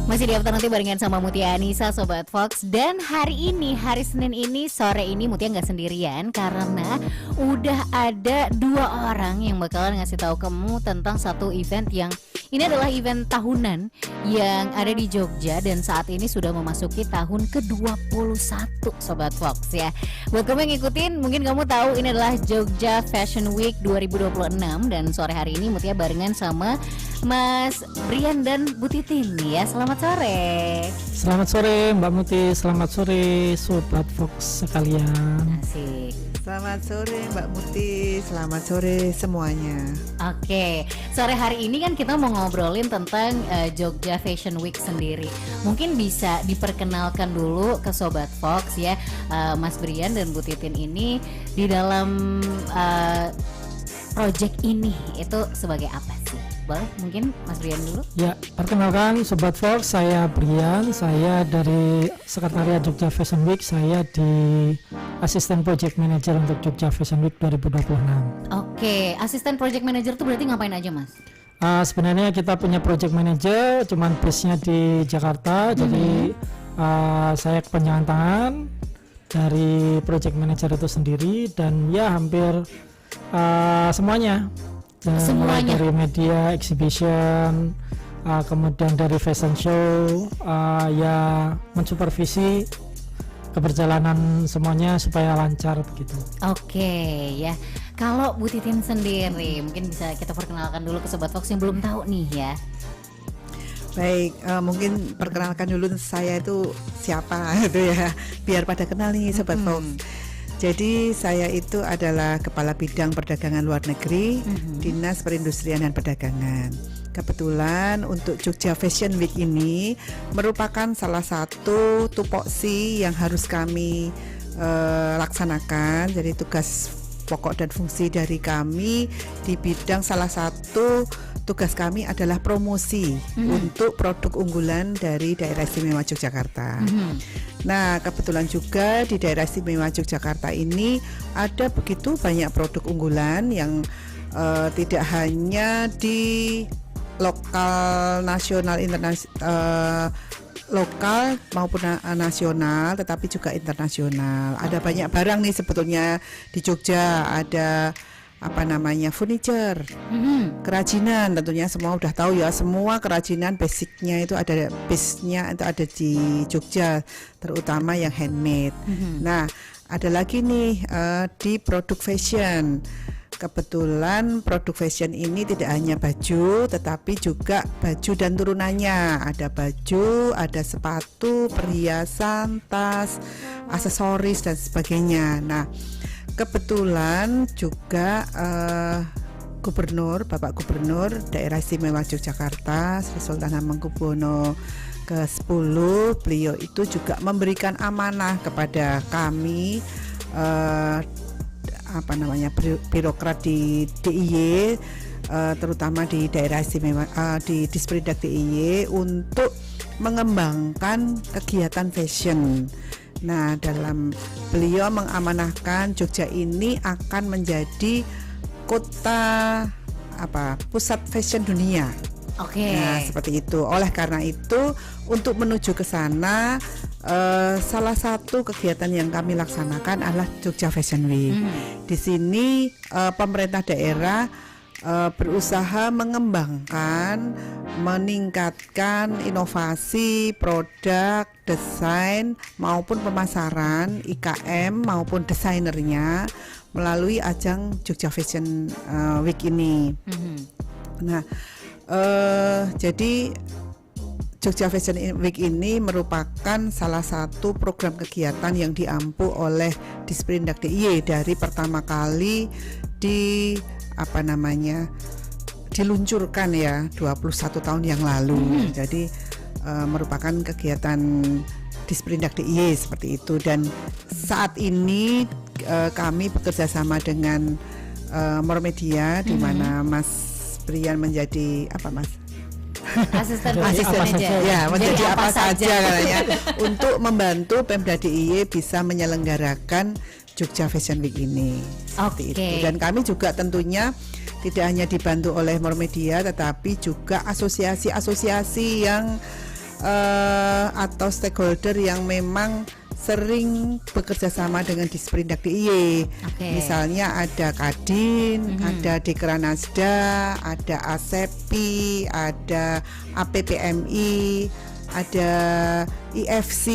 Masih di Afternoon Tea barengan sama Mutia Anissa, Sobat Fox. Dan hari ini, hari Senin ini, sore ini Mutia nggak sendirian karena udah ada dua orang yang bakalan ngasih tahu kamu tentang satu event yang ini adalah event tahunan yang ada di Jogja dan saat ini sudah memasuki tahun ke-21, Sobat Fox ya. Buat kamu yang ngikutin, mungkin kamu tahu ini adalah Jogja Fashion Week 2026 dan sore hari ini Mutia barengan sama Mas Brian dan Bu Titin ya. Selamat sore. Selamat sore Mbak Muti, selamat sore Sobat Fox sekalian. Asik. Selamat sore Mbak Muti, selamat sore semuanya. Oke, sore hari ini kan kita mau ngobrolin tentang Jogja Fashion Week sendiri. Mungkin bisa diperkenalkan dulu ke Sobat Fox ya, Mas Brian dan Bu Titin ini di dalam project ini itu sebagai apa sih? Boleh mungkin Mas Brian dulu? Ya, perkenalkan Sobat Fox, saya Brian, saya dari Sekretariat Jogja Fashion Week, saya di Asisten Project Manager untuk Jogja Fashion Week 2026. Oke, Asisten Project Manager itu berarti ngapain aja Mas? Sebenarnya kita punya Project Manager, cuman base-nya di Jakarta, jadi saya kepanjangan tangan dari Project Manager itu sendiri dan ya hampir semuanya. Semuanya dari media, exhibition, kemudian dari fashion show, ya mensupervisi keberjalanan semuanya supaya lancar begitu. Oke ya. Kalau Bu Titin sendiri mungkin bisa kita perkenalkan dulu ke Sobat Fox yang belum tahu nih ya. Baik, mungkin perkenalkan dulu saya itu siapa itu ya, biar pada kenal nih Sobat Fox. Jadi saya itu adalah Kepala Bidang Perdagangan Luar Negeri, Dinas Perindustrian dan Perdagangan. Kebetulan untuk Jogja Fashion Week ini merupakan salah satu tupoksi yang harus kami laksanakan. Jadi tugas pokok dan fungsi dari kami di bidang salah satu tugas kami adalah promosi untuk produk unggulan dari Daerah Istimewa Yogyakarta. Nah, kebetulan juga di Daerah Istimewa Yogyakarta ini ada begitu banyak produk unggulan yang tidak hanya di lokal, nasional, internasional, lokal maupun nasional, tetapi juga internasional. Ada banyak barang nih sebetulnya di Jogja, ada furniture, kerajinan, tentunya semua udah tahu ya, semua kerajinan basicnya itu ada, base-nya itu ada di Jogja, terutama yang handmade. Nah, ada lagi nih di produk fashion. Kebetulan produk fashion ini tidak hanya baju, tetapi juga baju dan turunannya. Ada baju, ada sepatu, perhiasan, tas, aksesoris dan sebagainya. Nah, kebetulan juga Bapak Gubernur Daerah Istimewa Yogyakarta Sri Sultan Hamengkubuwono ke-10, beliau itu juga memberikan amanah kepada kami birokrat di DIY, terutama di Daerah Istimewa di Disperindak DIY untuk mengembangkan kegiatan fashion. Nah, dalam beliau mengamanahkan Jogja ini akan menjadi kota pusat fashion dunia. Oke. Nah, seperti itu. Oleh karena itu, untuk menuju ke sana, salah satu kegiatan yang kami laksanakan adalah Jogja Fashion Week. Di sini pemerintah daerah berusaha mengembangkan, meningkatkan inovasi produk, desain maupun pemasaran IKM maupun desainernya melalui ajang Jogja Fashion Week ini. Nah, jadi Jogja Fashion Week ini merupakan salah satu program kegiatan yang diampu oleh Disperindak DIY dari pertama kali diluncurkan ya 21 tahun yang lalu. Jadi merupakan kegiatan Disperindak DIY seperti itu, dan saat ini kami bekerja sama dengan Mormedia di mana Mas Brian menjadi Asisten ya, menjadi apa saja katanya untuk membantu Pemda DIY bisa menyelenggarakan Jogja Fashion Week ini. Seperti itu. Dan kami juga tentunya tidak hanya dibantu oleh Mormedia, tetapi juga asosiasi-asosiasi yang atau stakeholder yang memang sering bekerja sama dengan Disperindak DIY. Misalnya ada Kadin, ada Dekranasda, ada ASEPI, ada APPMI, ada IFC,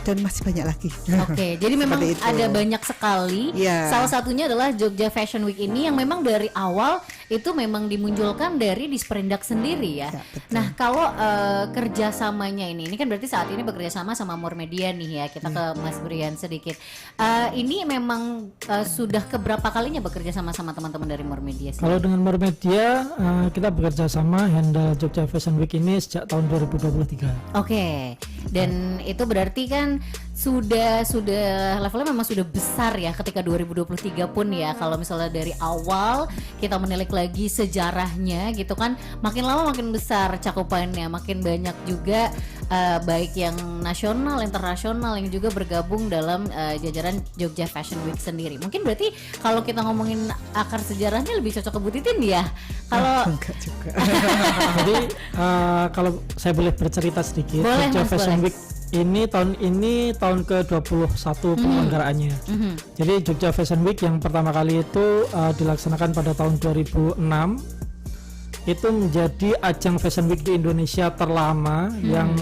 dan masih banyak lagi. Jadi memang ada banyak sekali. Salah satunya adalah Jogja Fashion Week ini yang memang dari awal itu memang dimunculkan dari Disperindak sendiri ya. Nah, kalau kerjasamanya ini kan berarti saat ini bekerja sama Murmedia nih ya. Kita ke Mas Brian sedikit. Ini memang sudah keberapa kalinya bekerja sama teman-teman dari Murmedia? Kalau dengan Murmedia kita bekerja sama handle Jogja Fashion Week ini sejak tahun 2023. Dan itu berarti kan sudah levelnya memang sudah besar ya ketika 2023 pun ya. Kalau misalnya dari awal kita menilik lagi sejarahnya gitu kan, makin lama makin besar cakupannya, makin banyak juga baik yang nasional, internasional yang juga bergabung dalam jajaran Jogja Fashion Week sendiri. Mungkin berarti kalau kita ngomongin akar sejarahnya lebih cocok ke Bu Titin ya. Kalau enggak juga. Jadi kalau saya boleh bercerita sedikit, Jogja Fashion Week ini tahun ke-21 penyelenggaraannya. Jadi Jogja Fashion Week yang pertama kali itu dilaksanakan pada tahun 2006. Itu menjadi ajang Fashion Week di Indonesia terlama yang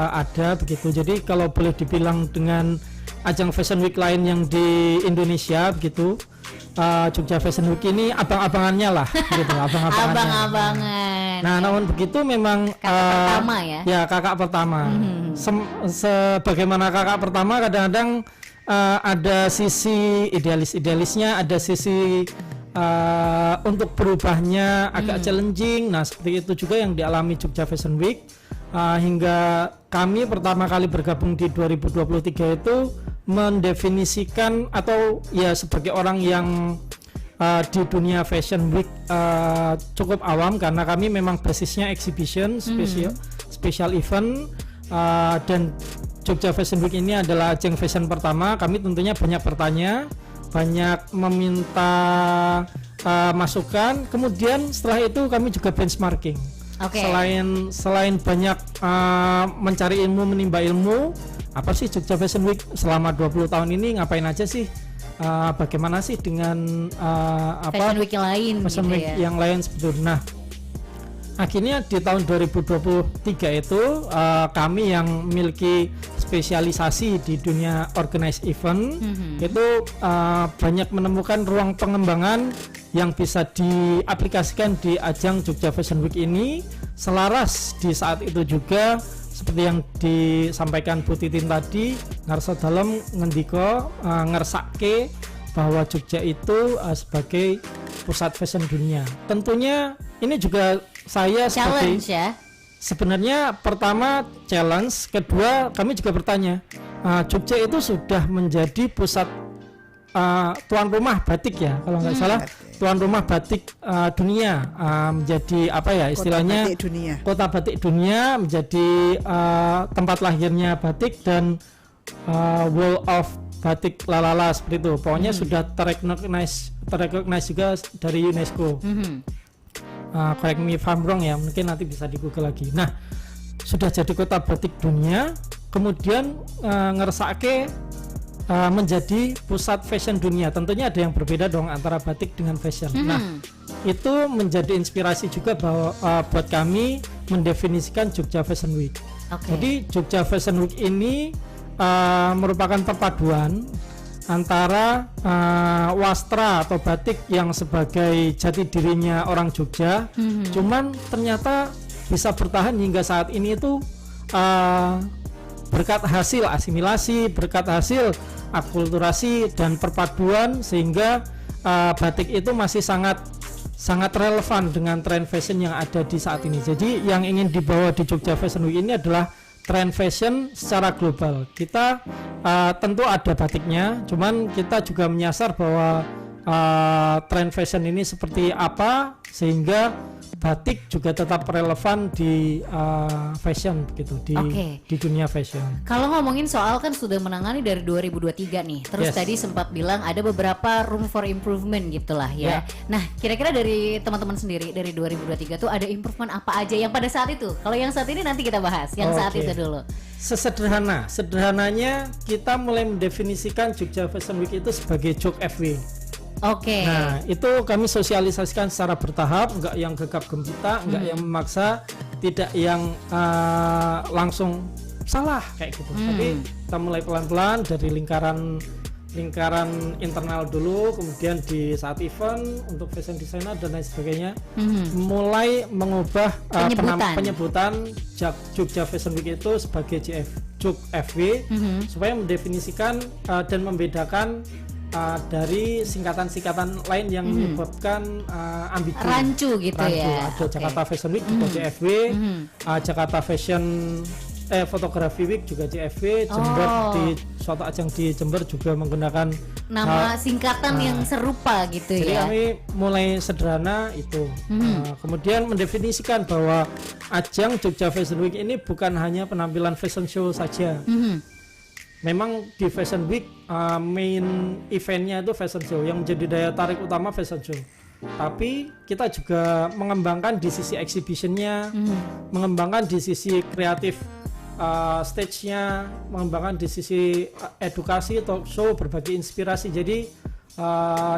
ada begitu. Jadi kalau boleh dibilang dengan ajang Fashion Week lain yang di Indonesia begitu, Jogja Fashion Week ini abang-abangannya lah gitu, abang-abangan. Nah, namun begitu memang kakak pertama ya. Ya, kakak pertama. Sebagaimana kakak pertama kadang-kadang ada sisi idealisnya, ada sisi untuk berubahnya agak challenging. Nah, seperti itu juga yang dialami Jogja Fashion Week. Hingga kami pertama kali bergabung di 2023 itu mendefinisikan atau ya sebagai orang yang di dunia Fashion Week cukup awam, karena kami memang basisnya exhibition, special event, dan Jogja Fashion Week ini adalah ajang fashion pertama. Kami tentunya banyak bertanya, banyak meminta masukan. Kemudian setelah itu kami juga benchmarking. Selain banyak mencari ilmu, menimba ilmu, apa sih Jogja Fashion Week selama 20 tahun ini ngapain aja sih? Bagaimana sih dengan Fashion Week yang lain Fashion gitu Week ya. yang lain seperti itu. Nah, akhirnya di tahun 2023 itu kami yang memiliki spesialisasi di dunia organized event itu banyak menemukan ruang pengembangan yang bisa diaplikasikan di ajang Jogja Fashion Week ini. Selaras di saat itu juga seperti yang disampaikan Bu Titin tadi, ngarsa dalam ngendiko ngersake bahwa Jogja itu sebagai pusat fashion dunia. Tentunya ini juga saya challenge sebagai, ya. Sebenarnya pertama challenge, kedua kami juga bertanya, Jogja itu sudah menjadi pusat tuan rumah batik ya, kalau nggak salah tuan rumah batik dunia, menjadi apa ya istilahnya kota batik dunia, menjadi tempat lahirnya batik dan Wall of Batik lalala seperti itu. Pokoknya sudah terrecognize juga dari UNESCO. Correct me if I'm wrong ya, mungkin nanti bisa di Google lagi. Nah, sudah jadi kota batik dunia, kemudian ngersake menjadi pusat fashion dunia. Tentunya ada yang berbeda dong antara batik dengan fashion. Nah, itu menjadi inspirasi juga bahwa buat kami mendefinisikan Jogja Fashion Week. Jadi Jogja Fashion Week ini merupakan perpaduan antara wastra atau batik yang sebagai jati dirinya orang Jogja, cuman ternyata bisa bertahan hingga saat ini itu berkat hasil asimilasi, berkat hasil akulturasi dan perpaduan, sehingga batik itu masih sangat relevan dengan tren fashion yang ada di saat ini. Jadi yang ingin dibawa di Jogja Fashion Week ini adalah tren fashion secara global. Kita tentu ada batiknya, cuman kita juga menyasar bahwa tren fashion ini seperti apa, sehingga batik juga tetap relevan di fashion gitu, di dunia fashion. Kalau ngomongin soal kan sudah menangani dari 2023 nih, terus tadi sempat bilang ada beberapa room for improvement gitulah ya. Nah, kira-kira dari teman-teman sendiri dari 2023 tuh ada improvement apa aja yang pada saat itu? Kalau yang saat ini nanti kita bahas, yang saat itu dulu. Sederhananya kita mulai mendefinisikan Jogja Fashion Week itu sebagai Jog FW. Nah, itu kami sosialisasikan secara bertahap, enggak yang gegap gempita, enggak yang memaksa, tidak yang langsung salah kayak gitu. Tapi kita mulai pelan-pelan dari lingkaran internal dulu, kemudian di saat event untuk fashion designer dan lain sebagainya, mulai mengubah penyebutan Jogja Fashion Week itu sebagai Jog FW, supaya mendefinisikan dan membedakan dari singkatan-singkatan lain yang menyebabkan ambigu. Rancu gitu ya. Ada Jakarta Fashion Week juga JFW, Jakarta Fashion Fotografi Week juga JFW, Jember di suatu ajang di Jember juga menggunakan nama singkatan yang serupa gitu. Jadi ya. Kami mulai sederhana itu. Kemudian mendefinisikan bahwa ajang Jogja Fashion Week ini bukan hanya penampilan fashion show saja. Memang di Fashion Week main eventnya itu fashion show, yang menjadi daya tarik utama fashion show. Tapi kita juga mengembangkan di sisi exhibitionnya, mengembangkan di sisi kreatif stage-nya, mengembangkan di sisi edukasi, talk show, berbagi inspirasi. Jadi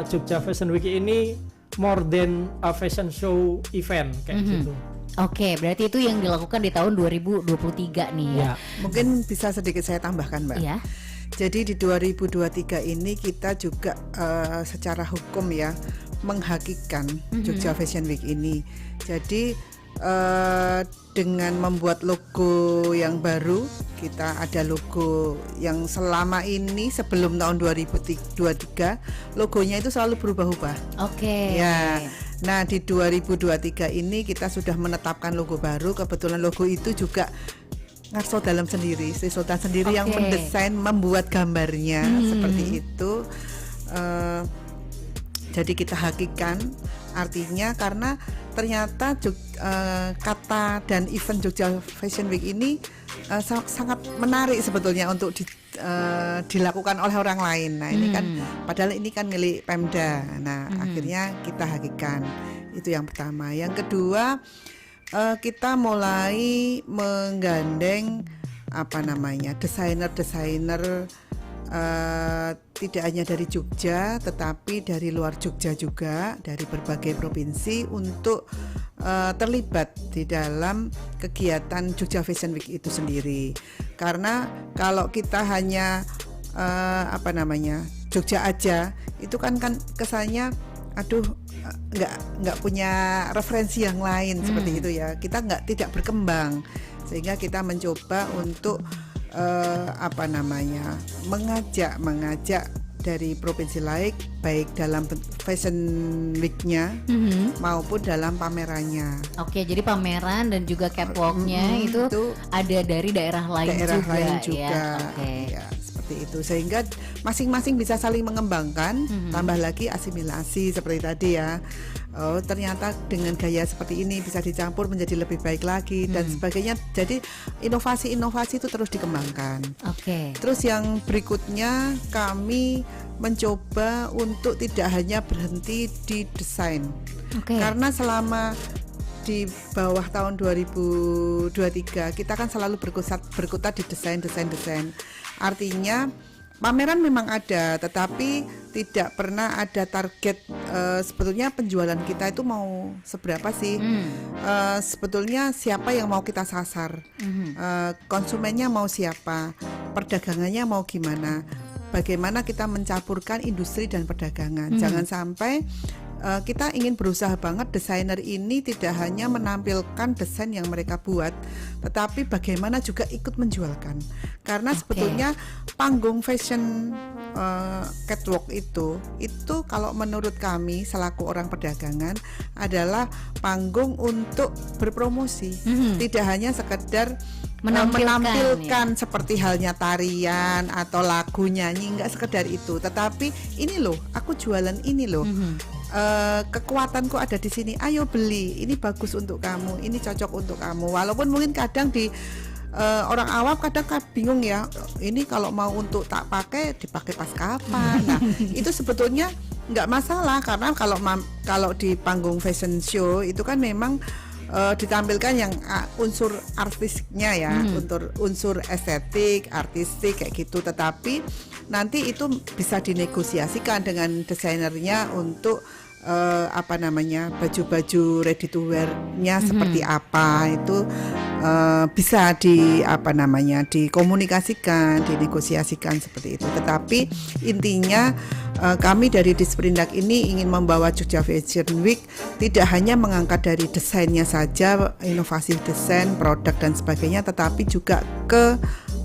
Jogja Fashion Week ini more than a fashion show event kayak gitu. Berarti itu yang dilakukan di tahun 2023 nih ya. Mungkin bisa sedikit saya tambahkan, Mbak. Iya. Jadi di 2023 ini kita juga secara hukum ya menghakikan Jogja Fashion Week ini. Jadi dengan membuat logo yang baru, kita ada logo yang selama ini sebelum tahun 2023 logonya itu selalu berubah-ubah. Ya. Nah, di 2023 ini kita sudah menetapkan logo baru. Kebetulan logo itu juga Ngarso Dalem sendiri, Sri Sultan sendiri yang mendesain, membuat gambarnya seperti itu. Jadi kita hakikan, artinya karena ternyata kata dan event Jogja Fashion Week ini sangat menarik sebetulnya untuk dilakukan oleh orang lain. Nah, ini kan padahal ini kan milik Pemda. Nah, akhirnya kita hakikan. Itu yang pertama. Yang kedua, kita mulai menggandeng desainer-desainer tidak hanya dari Jogja tetapi dari luar Jogja juga, dari berbagai provinsi untuk terlibat di dalam kegiatan Jogja Fashion Week itu sendiri. Karena kalau kita hanya Jogja aja, itu kan kesannya nggak punya referensi yang lain seperti itu ya. Kita tidak berkembang, sehingga kita mencoba untuk mengajak dari provinsi lain, baik dalam Fashion Week-nya maupun dalam pamerannya. Jadi pameran dan juga catwalk-nya itu ada dari daerah lain juga. Ya, seperti itu, sehingga masing-masing bisa saling mengembangkan. Tambah lagi asimilasi seperti tadi ya. Ternyata dengan gaya seperti ini bisa dicampur menjadi lebih baik lagi dan sebagainya. Jadi inovasi-inovasi itu terus dikembangkan. Terus yang berikutnya, kami mencoba untuk tidak hanya berhenti di desain. Karena selama di bawah tahun 2023 kita kan selalu berkutat di desain. Artinya pameran memang ada, tetapi tidak pernah ada target sebetulnya penjualan kita itu mau seberapa sih. Sebetulnya siapa yang mau kita sasar, konsumennya mau siapa, perdagangannya mau gimana, bagaimana kita mencampurkan industri dan perdagangan. Jangan sampai kita ingin berusaha banget desainer ini tidak hanya menampilkan desain yang mereka buat, tetapi bagaimana juga ikut menjualkan. Karena sebetulnya panggung fashion catwalk itu kalau menurut kami selaku orang perdagangan adalah panggung untuk berpromosi, tidak hanya sekedar menampilkan seperti halnya tarian atau lagu nyanyi, nggak sekedar itu, tetapi ini loh aku jualan ini loh. kekuatanku ada di sini, ayo beli, ini bagus untuk kamu, ini cocok untuk kamu. Walaupun mungkin kadang di orang awam kadang bingung ya, ini kalau mau untuk tak pakai dipakai pas kapan. Nah itu sebetulnya nggak masalah, karena kalau di panggung fashion show itu kan memang ditampilkan yang unsur artistiknya ya, unsur estetik, artistik kayak gitu. Tetapi nanti itu bisa dinegosiasikan dengan desainernya untuk baju-baju ready to wear-nya seperti apa, itu bisa dikomunikasikan, dinegosiasikan seperti itu. Tetapi intinya kami dari Disperindak ini ingin membawa Jogja Fashion Week tidak hanya mengangkat dari desainnya saja, inovasi desain, produk dan sebagainya, tetapi juga ke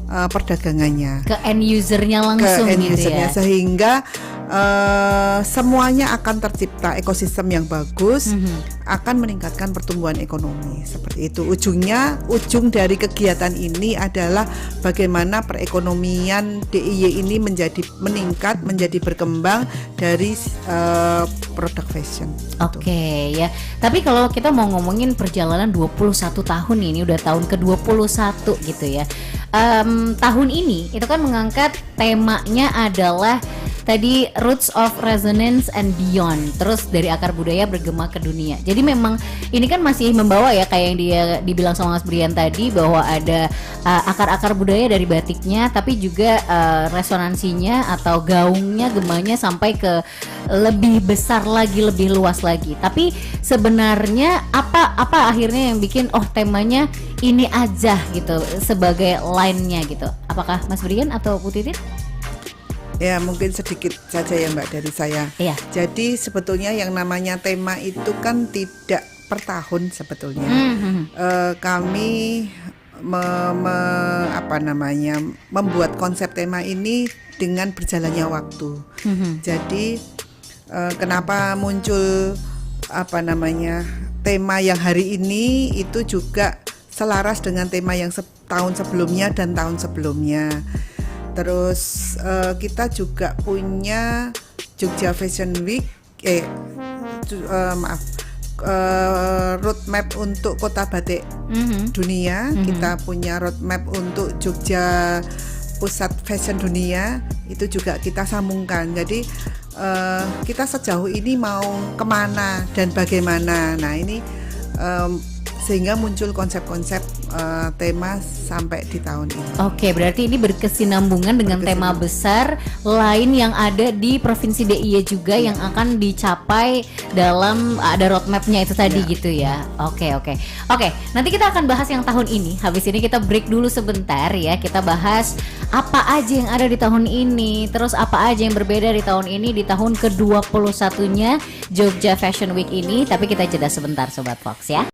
perdagangannya, ke end usernya langsung, sehingga semuanya akan tercipta ekosistem yang bagus, akan meningkatkan pertumbuhan ekonomi seperti itu. Ujung dari kegiatan ini adalah bagaimana perekonomian DIY ini meningkat, menjadi berkembang dari produk fashion. Oke, ya. Tapi kalau kita mau ngomongin perjalanan 21 tahun ini, udah tahun ke-21 gitu ya. Tahun ini itu kan mengangkat temanya adalah tadi Roots of Resonance and Beyond, terus dari akar budaya bergema ke dunia. Jadi memang ini kan masih membawa ya, kayak yang dia dibilang sama Mas Brian tadi, bahwa ada akar-akar budaya dari batiknya, tapi juga resonansinya atau gaungnya, gemanya sampai ke lebih besar lagi, lebih luas lagi. Tapi sebenarnya apa akhirnya yang bikin temanya ini aja gitu sebagai line-nya gitu? Apakah Mas Brian atau Bu Titin? Ya mungkin sedikit saja ya Mbak dari saya. Iya. Jadi sebetulnya yang namanya tema itu kan tidak per tahun sebetulnya. Kami membuat konsep tema ini dengan berjalannya waktu. Jadi kenapa muncul tema yang hari ini itu juga selaras dengan tema yang tahun sebelumnya dan tahun sebelumnya. Terus kita juga punya Jogja Fashion Week, roadmap untuk kota batik dunia. Kita punya roadmap untuk Jogja Pusat Fashion Dunia, itu juga kita sambungkan. Jadi kita sejauh ini mau kemana dan bagaimana. Nah ini sehingga muncul konsep-konsep tema sampai di tahun ini. Oke, berarti ini berkesinambungan dengan tema besar lain yang ada di Provinsi DIY juga yang akan dicapai dalam ada roadmapnya itu tadi gitu ya. Oke. Nanti kita akan bahas yang tahun ini. Habis ini kita break dulu sebentar ya. Kita bahas apa aja yang ada di tahun ini, terus apa aja yang berbeda di tahun ini, di tahun ke-21-nya Jogja Fashion Week ini. Tapi kita jeda sebentar Sobat Fox ya.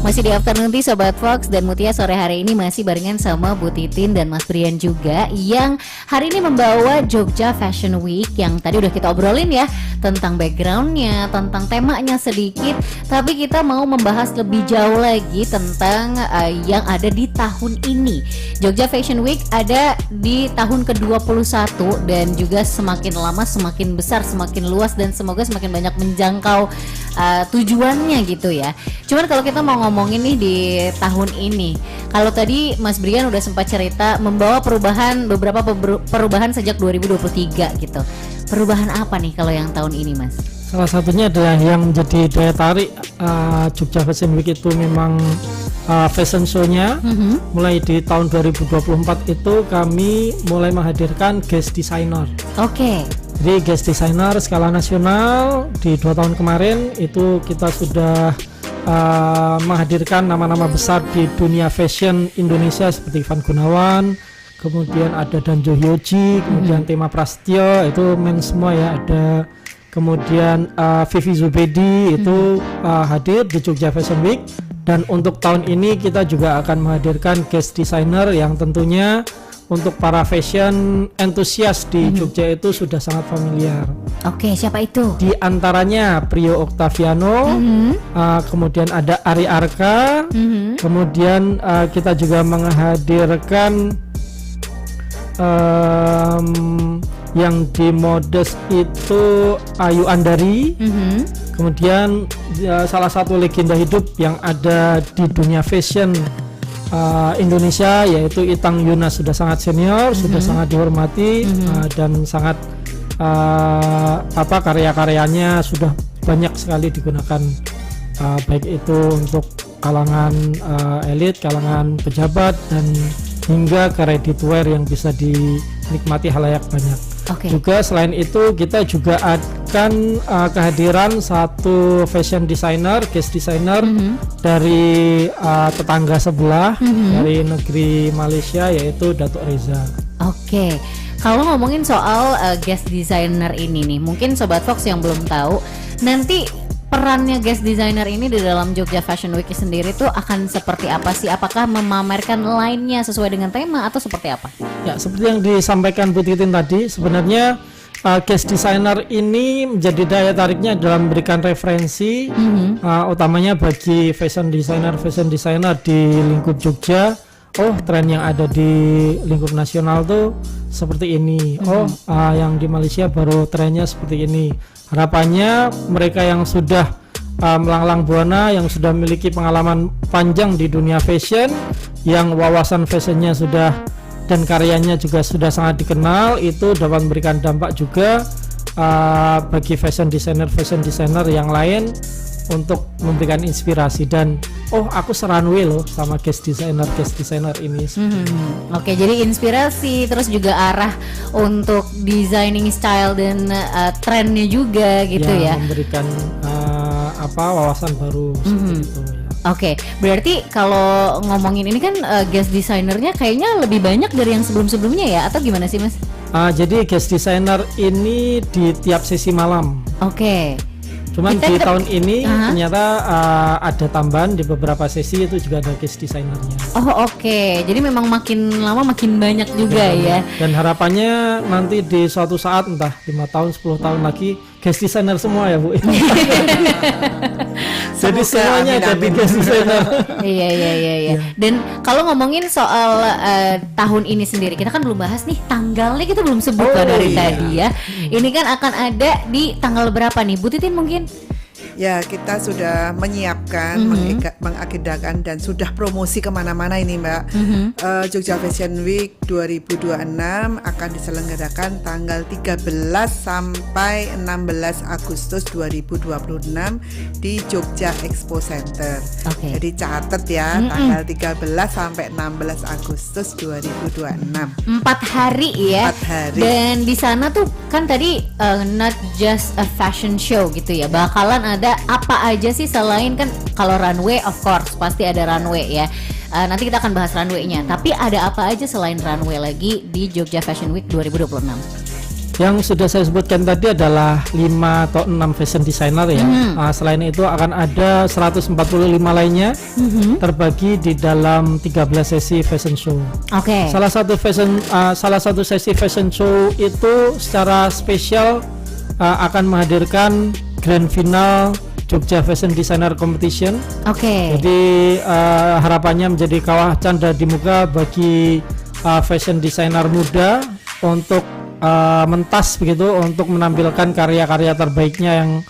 Masih di Afternoon Tea Sobat Fox, dan Mutia sore hari ini masih barengan sama Bu Titin dan Mas Brian juga, yang hari ini membawa Jogja Fashion Week yang tadi udah kita obrolin ya, tentang backgroundnya, tentang temanya sedikit. Tapi kita mau membahas lebih jauh lagi tentang yang ada di tahun ini. Jogja Fashion Week ada di tahun ke-21 dan juga semakin lama semakin besar, semakin luas, dan semoga semakin banyak menjangkau tujuannya gitu ya. Cuman kalau kita mau ngomongin nih di tahun ini, kalau tadi Mas Brian udah sempat cerita membawa beberapa perubahan sejak 2023 gitu. Perubahan apa nih kalau yang tahun ini Mas? Salah satunya adalah yang menjadi daya tarik Jogja Fashion Week itu memang fashion show-nya. Mulai di tahun 2024 itu kami mulai menghadirkan guest designer. Oke. Jadi guest designer skala nasional di 2 tahun kemarin itu kita sudah menghadirkan nama-nama besar di dunia fashion Indonesia seperti Ivan Gunawan, kemudian ada Danjo Hyoji, kemudian Tema Prasetyo, itu men semua ya, ada kemudian Vivi Zubedi itu hadir di Jogja Fashion Week. Dan untuk tahun ini kita juga akan menghadirkan guest designer yang tentunya untuk para fashion entusias di Jogja itu sudah sangat familiar. Oke, siapa itu? Di antaranya Prio Octaviano, kemudian ada Ari Arka, kemudian kita juga menghadirkan yang di Modest itu Ayu Andari. Kemudian salah satu legenda hidup yang ada di dunia fashion Indonesia yaitu Itang Yuna, sudah sangat senior, sudah sangat dihormati, dan sangat karya-karyanya sudah banyak sekali digunakan, baik itu untuk kalangan elit, kalangan pejabat, dan hingga ke ready to wear yang bisa dinikmati halayak banyak. Juga selain itu kita juga akan kehadiran satu fashion designer, guest designer dari tetangga sebelah, dari negeri Malaysia, yaitu Datuk Reza. Kalau ngomongin soal guest designer ini nih, mungkin Sobat Fox yang belum tahu, nanti perannya guest designer ini di dalam Jogja Fashion Week sendiri tuh akan seperti apa sih? Apakah memamerkan line-nya sesuai dengan tema atau seperti apa? Ya, seperti yang disampaikan Bu Titin tadi, sebenarnya guest designer ini menjadi daya tariknya dalam memberikan referensi, utamanya bagi fashion designer di lingkup Jogja. Oh, tren yang ada di lingkup nasional tuh seperti ini. Yang di Malaysia baru trennya seperti ini. Harapannya mereka yang sudah melanglang buana, yang sudah memiliki pengalaman panjang di dunia fashion, yang wawasan fashionnya sudah dan karyanya juga sudah sangat dikenal, itu dapat memberikan dampak juga bagi fashion designer yang lain untuk memberikan inspirasi. Dan aku serunway loh sama guest designer ini. Jadi inspirasi, terus juga arah untuk designing style dan trennya juga gitu ya. Memberikan wawasan baru seperti itu ya. Berarti kalau ngomongin ini kan guest designernya kayaknya lebih banyak dari yang sebelum-sebelumnya ya, atau gimana sih Mas? Jadi guest designer ini di tiap sesi malam. Cuman di tahun ini ternyata ada tambahan di beberapa sesi, itu juga ada guest designernya. Jadi memang makin lama makin banyak juga ya. Dan harapannya nanti di suatu saat, entah 5 tahun, 10 tahun lagi, guest designer semua ya Bu. Jadi semuanya jadi guest designer. Iya. Dan kalau ngomongin soal tahun ini sendiri, kita kan belum bahas nih tanggalnya, kita belum sebut dari tadi ya. Ini kan akan ada di tanggal berapa nih Bu Titin mungkin? Ya, kita sudah menyiapkan, mengagendakan dan sudah promosi kemana-mana ini Mbak. Jogja Fashion Week 2026 akan diselenggarakan tanggal 13 sampai 16 Agustus 2026 di Jogja Expo Center. Jadi catat ya, tanggal 13 sampai 16 Agustus 2026. 4 hari ya. 4 hari. Dan di sana tuh kan tadi not just a fashion show gitu ya. Bakalan ada apa aja sih selain, kan kalau runway of course pasti ada runway ya. Nanti kita akan bahas runway-nya. Tapi ada apa aja selain runway lagi di Jogja Fashion Week 2026? Yang sudah saya sebutkan tadi adalah 5 atau 6 fashion designer ya. Selain itu akan ada 145 lainnya terbagi di dalam 13 sesi fashion show. Salah satu sesi fashion show itu secara spesial akan menghadirkan grand final Jogja Fashion Designer Competition. Jadi harapannya menjadi kawah canda di muka bagi fashion designer muda untuk mentas begitu, untuk menampilkan karya-karya terbaiknya yang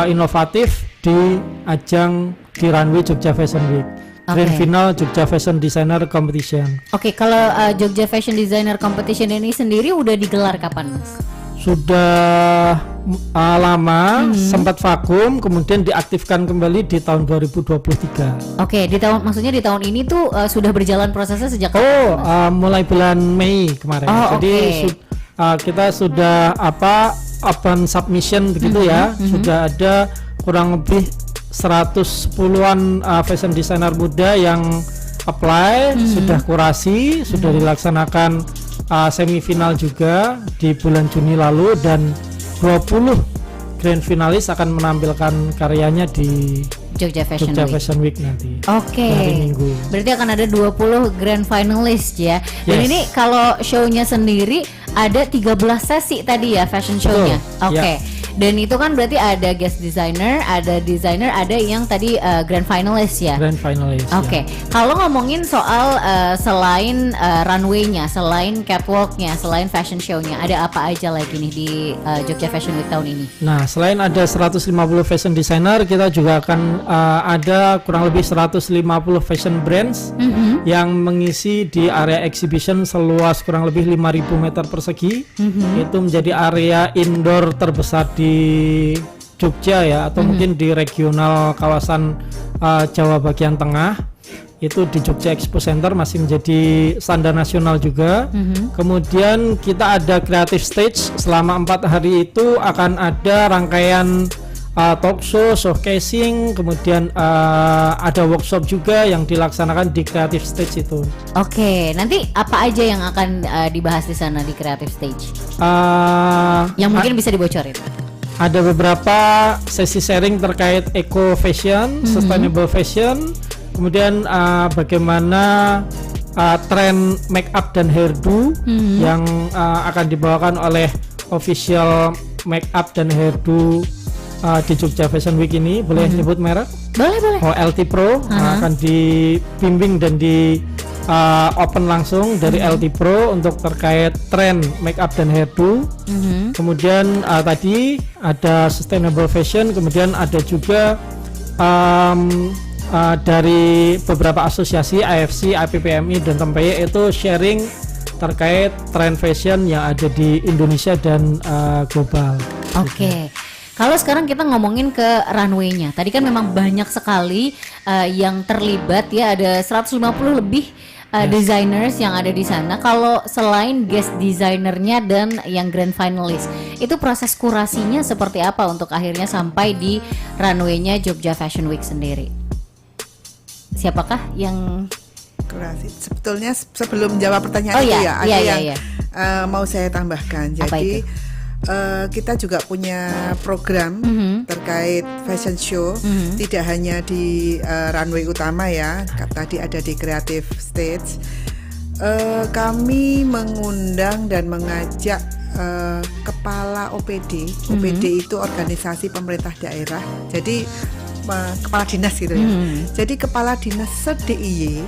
inovatif di ajang di runway Jogja Fashion Week. Grand final Jogja Fashion Designer Competition. Kalau Jogja Fashion Designer Competition ini sendiri udah digelar kapan Mas? Sudah lama, sempat vakum, kemudian diaktifkan kembali di tahun 2023. Maksudnya di tahun ini tuh sudah berjalan prosesnya sejak kapan? Mulai bulan Mei kemarin. Jadi kita sudah open submission begitu ya. Sudah ada kurang lebih 110-an fashion designer muda yang apply, sudah kurasi, sudah dilaksanakan semifinal juga di bulan Juni lalu, dan 20 grand finalis akan menampilkan karyanya di Jogja Fashion Week nanti. Hari Minggu. Berarti akan ada 20 grand finalist ya. Dan ini kalau show-nya sendiri ada 13 sesi tadi ya fashion show-nya. Dan itu kan berarti ada guest designer, ada yang tadi grand finalist ya. Grand finalist. Oke, kalau ngomongin soal selain runway-nya, selain catwalk-nya, selain fashion show-nya, ada apa aja lagi nih di Jogja Fashion Week tahun ini? Nah, selain ada 150 fashion designer, kita juga akan ada kurang lebih 150 fashion brands yang mengisi di area exhibition seluas kurang lebih 5.000 meter persegi. Itu menjadi area indoor terbesar di Jogja ya, atau mungkin di regional kawasan Jawa bagian tengah. Itu di Jogja Expo Center masih menjadi standar nasional juga. Kemudian kita ada creative stage selama 4 hari itu akan ada rangkaian talk show, showcasing, kemudian ada workshop juga yang dilaksanakan di creative stage itu. Oke, nanti apa aja yang akan dibahas di sana di creative stage? Yang mungkin bisa dibocorin. Ada beberapa sesi sharing terkait eco fashion, sustainable fashion, kemudian bagaimana tren make up dan hairdo yang akan dibawakan oleh official make up dan hairdo di Jogja Fashion Week ini. Boleh nyebut merek? Boleh. LT Pro akan dibimbing dan di open langsung dari LT Pro untuk terkait tren make up dan hairdo. Kemudian tadi ada sustainable fashion, kemudian ada juga dari beberapa asosiasi AFC, IPPMI dan Tempeye itu sharing terkait tren fashion yang ada di Indonesia dan global. Oke. Kalau sekarang kita ngomongin ke runway-nya, tadi kan memang banyak sekali yang terlibat ya, ada 150 lebih designers yang ada di sana. Kalau selain guest designernya dan yang grand finalist, itu proses kurasinya seperti apa untuk akhirnya sampai di runway-nya Jogja Fashion Week sendiri? Siapakah yang kurasi? Sebetulnya sebelum jawab pertanyaan itu iya, ada iya, yang mau saya tambahkan. Apa Jadi itu? kita juga punya program terkait fashion show, tidak hanya di runway utama ya, tadi ada di creative stage. Kami mengundang dan mengajak kepala OPD. OPD itu organisasi pemerintah daerah, jadi kepala dinas gitu ya. Jadi kepala dinas se-DIY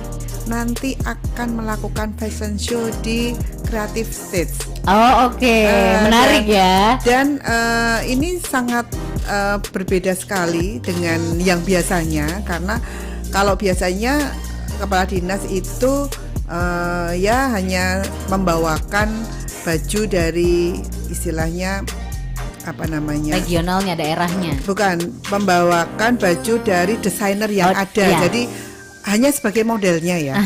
nanti akan melakukan fashion show di creative stage. Oh oke. Menarik ya. Dan ini sangat berbeda sekali dengan yang biasanya, karena kalau biasanya kepala dinas itu ya hanya membawakan baju dari istilahnya apa namanya, regionalnya, daerahnya. bukan, membawakan baju dari desainer yang ada. Iya. Jadi hanya sebagai modelnya ya.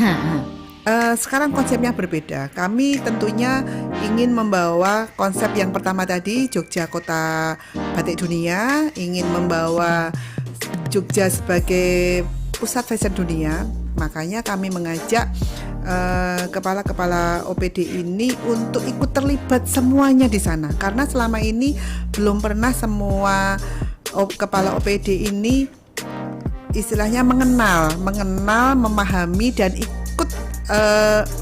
Sekarang konsepnya berbeda. Kami tentunya ingin membawa konsep yang pertama tadi, Jogja Kota Batik Dunia, ingin membawa Jogja sebagai pusat fashion dunia. Makanya kami mengajak kepala-kepala OPD ini untuk ikut terlibat semuanya di sana. Karena selama ini belum pernah semua kepala OPD ini istilahnya mengenal, memahami dan ikut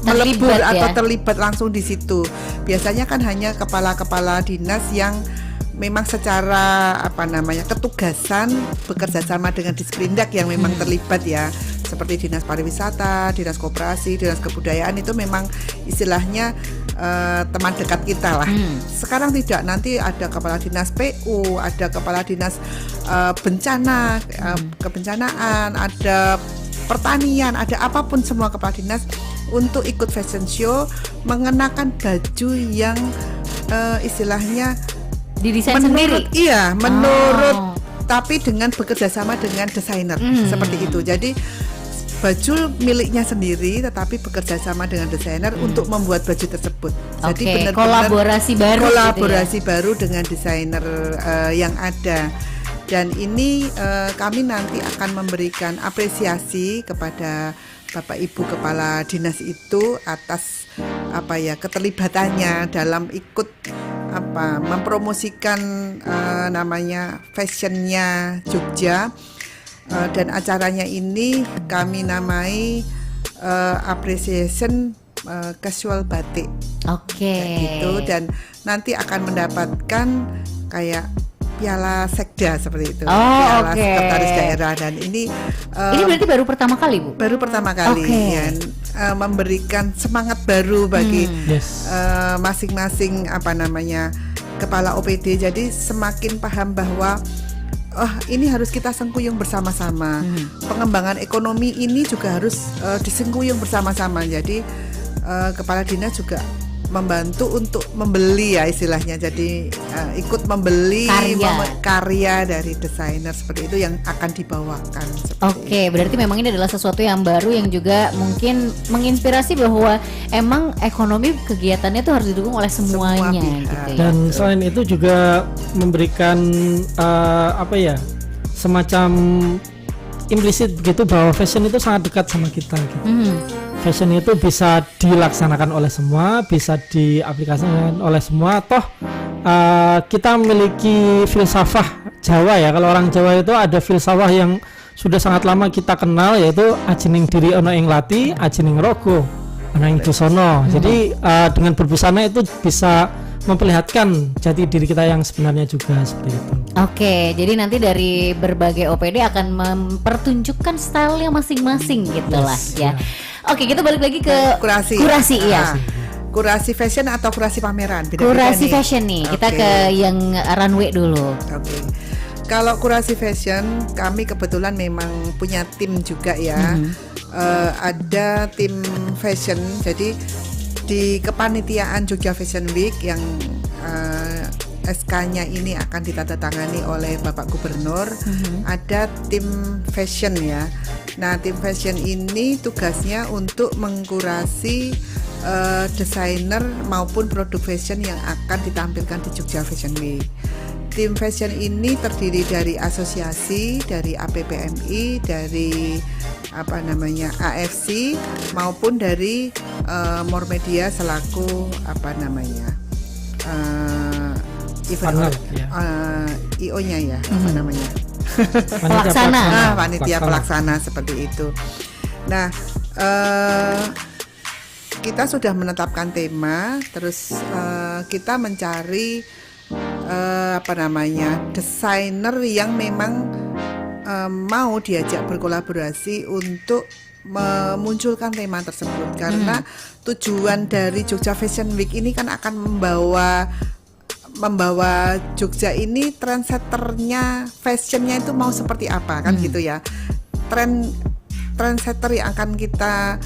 melebur atau terlibat langsung di situ. Biasanya kan hanya kepala-kepala dinas yang memang secara apa namanya ketugasan bekerja sama dengan Disperindak yang memang terlibat ya, seperti dinas pariwisata, dinas koperasi, dinas kebudayaan, itu memang istilahnya teman dekat kita lah. Sekarang tidak, nanti ada kepala dinas PU, ada kepala dinas bencana, kebencanaan, ada pertanian, ada apapun, semua kepala dinas untuk ikut fashion show mengenakan baju yang istilahnya didesain menurut sendiri. Iya, menurut tapi dengan bekerja sama dengan desainer seperti itu. Jadi baju miliknya sendiri tetapi bekerja sama dengan desainer untuk membuat baju tersebut. Jadi benar-benar kolaborasi baru kolaborasi gitu ya? baru dengan desainer yang ada. Dan ini kami nanti akan memberikan apresiasi kepada Bapak Ibu Kepala Dinas itu atas apa ya keterlibatannya dalam ikut mempromosikan namanya fashionnya Jogja. Dan acaranya ini kami namai appreciation casual batik. Oke. Gitu, dan nanti akan mendapatkan kayak piala sekda seperti itu, Oh, piala oke. sekretaris daerah, dan ini Ini berarti baru pertama kali, Bu? baru pertama kali Oke. ya, memberikan semangat baru bagi Yes. masing-masing kepala OPD. Jadi semakin paham bahwa ini harus kita sengkuyung bersama-sama. Pengembangan ekonomi ini juga harus disengkuyung bersama-sama. Jadi kepala dinas juga membantu untuk membeli ya istilahnya. Jadi ikut membeli karya dari desainer seperti itu yang akan dibawakan. Oke, berarti memang ini adalah sesuatu yang baru yang juga mungkin menginspirasi bahwa emang ekonomi kegiatannya itu harus didukung oleh semuanya pihak. gitu ya. Dan selain itu juga memberikan semacam implisit begitu bahwa fashion itu sangat dekat sama kita gitu. Fashion itu bisa dilaksanakan oleh semua, bisa diaplikasikan oleh semua. Toh kita memiliki filsafah Jawa ya. Kalau orang Jawa itu ada filsafah yang sudah sangat lama kita kenal, yaitu ajining diri ono ing lati, ajining rogo ono ing dosono. Jadi dengan berbusana itu bisa memperlihatkan jati diri kita yang sebenarnya juga seperti itu. Oke, jadi nanti dari berbagai OPD akan mempertunjukkan stylenya masing-masing gitu lah ya. Oke, kita balik lagi ke kurasi ya. Kurasi fashion atau kurasi pameran? Beda-beda Kurasi nih. fashion nih. Kita Oke. ke yang runway dulu. Oke. Kalau kurasi fashion, kami kebetulan memang punya tim juga ya. Ada tim fashion. Jadi di kepanitiaan Jogja Fashion Week yang SK-nya ini akan ditandatangani oleh Bapak Gubernur, ada tim fashion ya. Nah, tim fashion ini tugasnya untuk mengkurasi desainer maupun produk fashion yang akan ditampilkan di Jogja Fashion Week. Tim fashion ini terdiri dari asosiasi, dari APPMI, dari AFC maupun dari Mormedia selaku event IO-nya ya, panitia pelaksana seperti itu. Nah, kita sudah menetapkan tema, terus kita mencari desainer yang memang mau diajak berkolaborasi untuk memunculkan tema tersebut, karena tujuan dari Jogja Fashion Week ini kan akan membawa Jogja ini trendsetternya, fashionnya itu mau seperti apa kan gitu ya. Trendsetter yang akan kita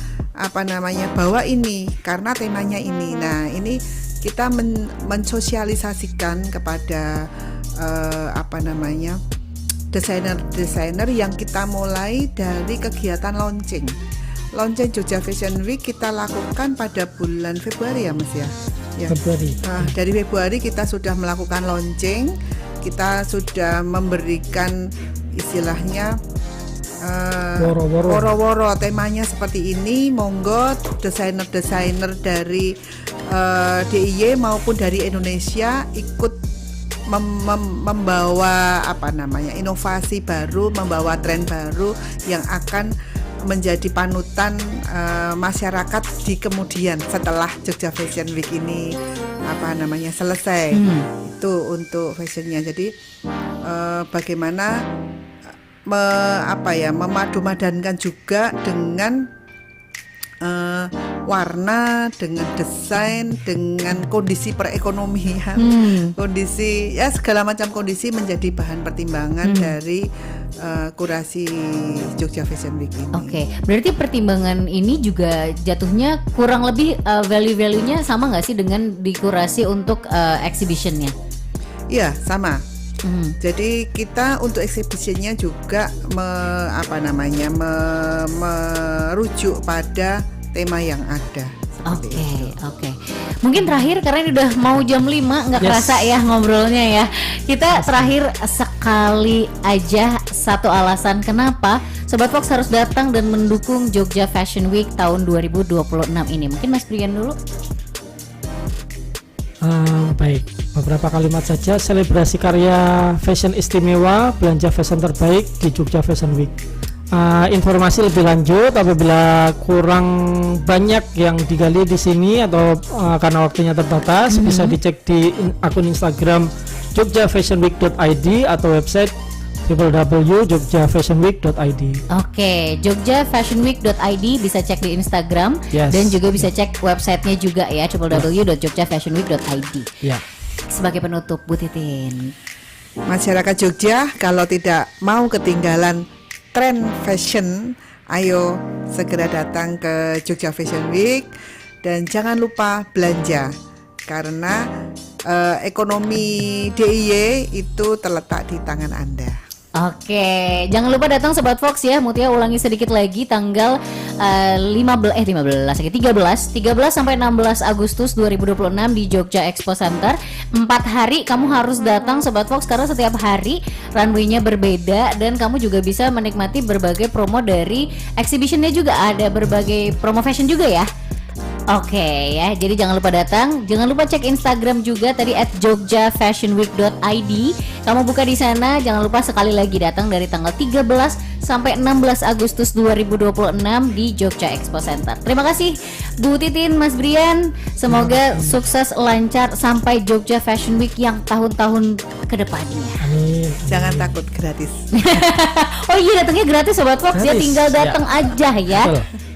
bawa ini karena temanya ini. Nah, ini kita mensosialisasikan kepada desainer-desainer yang kita mulai dari kegiatan launching Jogja Fashion Week kita lakukan pada bulan Februari ya Mas ya. Februari. Dari Februari kita sudah melakukan launching, kita sudah memberikan istilahnya woro-woro temanya seperti ini. Monggo desainer-desainer dari DIY maupun dari Indonesia ikut membawa inovasi baru, membawa tren baru yang akan menjadi panutan masyarakat di kemudian setelah Jogja Fashion Week ini selesai. Itu untuk fashionnya. Jadi bagaimana memadu-madankan juga dengan warna, dengan desain, dengan kondisi perekonomian, kondisi ya segala macam kondisi menjadi bahan pertimbangan dari kurasi Jogja Fashion Week ini. Oke, berarti pertimbangan ini juga jatuhnya kurang lebih value-value-nya sama nggak sih dengan dikurasi untuk exhibition-nya? Iya, sama. Jadi kita untuk exhibition-nya juga merujuk pada tema yang ada. Oke. Mungkin terakhir karena ini udah mau jam 5, nggak kerasa ya ngobrolnya ya. Kita terakhir sekali aja satu alasan kenapa Sobat Fox harus datang dan mendukung Jogja Fashion Week tahun 2026 ini. Mungkin Mas Brian dulu. Baik, beberapa kalimat saja. Selebrasi karya fashion istimewa, belanja fashion terbaik di Jogja Fashion Week. Informasi lebih lanjut apabila kurang banyak yang digali di sini atau karena waktunya terbatas, bisa dicek di akun Instagram jogjafashionweek.id atau website www.jogjafashionweek.id. Oke, jogjafashionweek.id bisa cek di Instagram. Yes. Dan juga bisa cek websitenya juga ya, www.jogjafashionweek.id. Ya. Sebagai penutup, Bu Titin. Masyarakat Jogja kalau tidak mau ketinggalan tren fashion, ayo segera datang ke Jogja Fashion Week dan jangan lupa belanja karena ekonomi DIY itu terletak di tangan Anda. Oke, jangan lupa datang Sobat Fox ya. Mutia ulangi sedikit lagi tanggal 13 sampai 16 Agustus 2026 di Jogja Expo Center. 4 hari kamu harus datang Sobat Fox karena setiap hari runway-nya berbeda dan kamu juga bisa menikmati berbagai promo dari exhibition-nya juga ada berbagai promo fashion juga ya. Oke ya, jadi jangan lupa datang. Jangan lupa cek Instagram juga tadi @jogjafashionweek.id. Kamu buka di sana. Jangan lupa sekali lagi datang dari tanggal 13 sampai 16 Agustus 2026 di Jogja Expo Center. Terima kasih Bu Titin, Mas Brian. Semoga sukses lancar sampai Jogja Fashion Week yang tahun-tahun kedepannya. Amin. Jangan takut, gratis. Oh iya, datangnya gratis Sobat Fox ya, Gratis, tinggal datang aja ya. Betul.